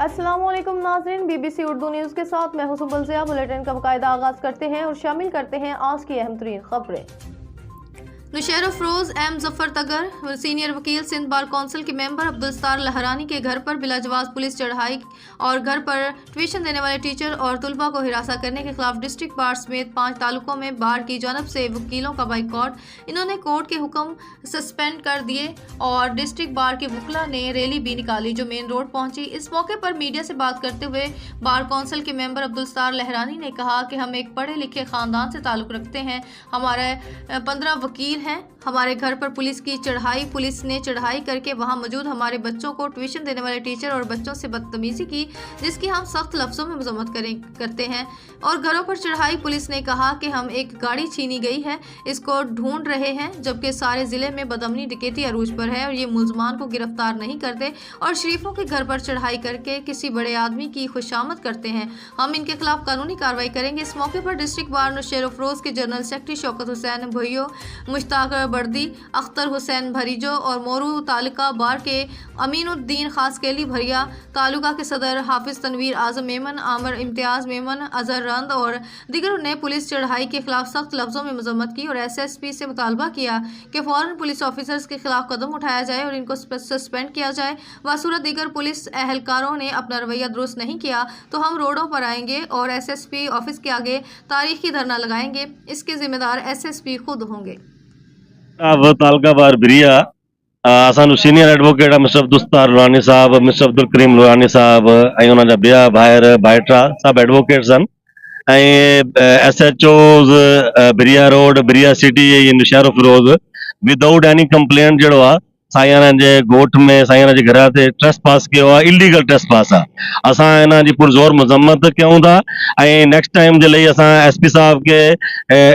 अस्सलामुअलैकुम नाज़रीन, BBC Urdu news के साथ मैं हूं सुबल ज़िया। बुलेटिन का बाकायदा आगाज़ करते हैं और शामिल करते हैं आज की अहम तरीन खबरें। नुशैर अफरोज एम जफर तगर सीनियर वकील सिंध बार कौंसिल के मेंबर अब्दुलस्तार लहरानी के घर पर बिलाजवाज पुलिस चढ़ाई और घर पर ट्यूशन देने वाले टीचर और तुलबा को हिरासा करने के खिलाफ डिस्ट्रिक्ट बार समेत 5 तालुकों में बार की जानब से वकीलों का बाइकआउट। इन्होंने कोर्ट के हुक्म सस्पेंड कर दिए और डिस्ट्रिक्ट बार के वकला ने रैली भी निकाली जो मेन रोड पहुंची। इस मौके पर मीडिया से बात करते हुए बार कौंसिल के मेंबर अब्दुलस्तार लहरानी ने कहा कि हम एक पढ़े लिखे खानदान से ताल्लुक़ रखते हैं। हमारे 15 वकील हैं। हमारे घर पर पुलिस ने चढ़ाई करके वहां मौजूद हमारे बच्चों को ट्यूशन देने वाले टीचर और बच्चों से बदतमीजी की, जिसकी हम सख्त लफ्जों में मजम्मत करते हैं। और घरों पर चढ़ाई पुलिस ने कहा कि हम एक गाड़ी छीनी गई है, इसको ढूंढ रहे हैं, जबकि सारे जिले में बदअमनी डकैती अरूज पर है और ये मुलजमान को गिरफ्तार नहीं करते और शरीफों के घर पर चढ़ाई करके किसी बड़े आदमी की खुशामद करते हैं। हम इनके खिलाफ कानूनी कार्रवाई करेंगे। इस मौके पर डिस्ट्रिक्ट बार नुशैर अफरोज के जनरल सेक्रेटरी शौकत हुसैन भुइयो, मुश्ताक बर्दी, अख्तर हुसैन भरीजो और मोरू तालुका बार के अमीनुद्दीन खासकेली भरिया, तालुका के सदर हाफिज तनवीर आजम मेमन, आमर इम्तियाज मेमन, अजहर रंद और दीगर ने पुलिस चढ़ाई के खिलाफ सख्त लफ्जों में मजम्मत की और SSP से मुतालबा किया कि फौरन पुलिस ऑफिसर्स के खिलाफ कदम उठाया जाए और इनको सस्पेंड किया जाए। वासूरत दीगर पुलिस एहलकारों ने अपना रवैया दुरुस्त नहीं किया तो हम रोडों पर आएंगे और SSP ऑफिस के आगे तारीखी धरना लगाएंगे। इसके जिम्मेदार SSP खुद होंगे। अब तालका बार बिरिया असां सीनियर एडवोकेट मिस्टर अब्दुलस्तार लुरानी साहब, मिस्टर अब्दुल करीम लुरानी साहब ऐं उन्हनि जा ॿिया ॿाहिरि भाइटा सभु एडवोकेट्स आहिनि ऐं SHOs बिरिया रोड, बिरिया सिटी नुशैर अफरोज विदाउट एनी कंप्लेंट जहिड़ो आहे साईं जे ॻोठ में साईं जे घर ते ट्रेस पास कयो आहे, इलीगल ट्रेस पास आहे। असां हिन जी पुरज़ोर मज़म्मत कयूं था ऐं नेक्स्ट टाइम जे लाइ असां SP साहब के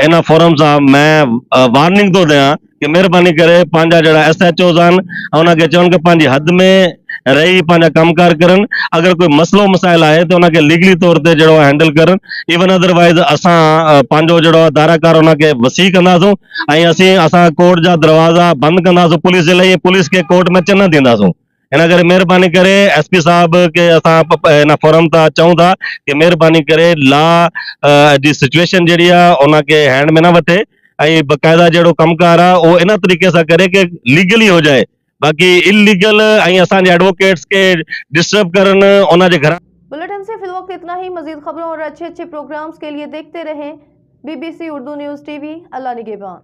इन फोरम सां मैं वार्निंग थो ॾियां कि महिरबानी करे पंहिंजा जहिड़ा SHOs आहिनि उनखे चवनि कि पंहिंजी हद में रही पंहिंजा कमकार करनि। अगर कोई मसलो मसाइल आहे त उनखे लीगली तौर ते जहिड़ो हैंडल करनि। इवन अदरवाइज असां पंहिंजो जहिड़ो दायराकार उनखे वसी कंदासूं ऐं असां कोर्ट जा दरवाज़ा बंदि कंदासूं पुलिस जे लाइ, पुलिस खे कोर्ट में अचण न ॾींदासूं। इन करे महिरबानी करे SP साहब के असां इन फोरम तां चऊं था कि महिरबानी करे लॉ जी सिचुएशन जहिड़ी आहे उनखे हैंड में न वठे ऐं बक़ायदा जहिड़ो कमकार आहे उहो इन तरीक़े सां करे कि लीगली हो जाए। बाकी इलीगल ऐं असांजे एडवोकेट्स के डिस्टर्ब करनि उनजे घर। बुलेटिन से फिलवक्त इतना ही। मजीद खबरों और अच्छे प्रोग्राम्स के लिए देखते रहें BBC उर्दू न्यूज़ TV। अल्लाह निगहबान।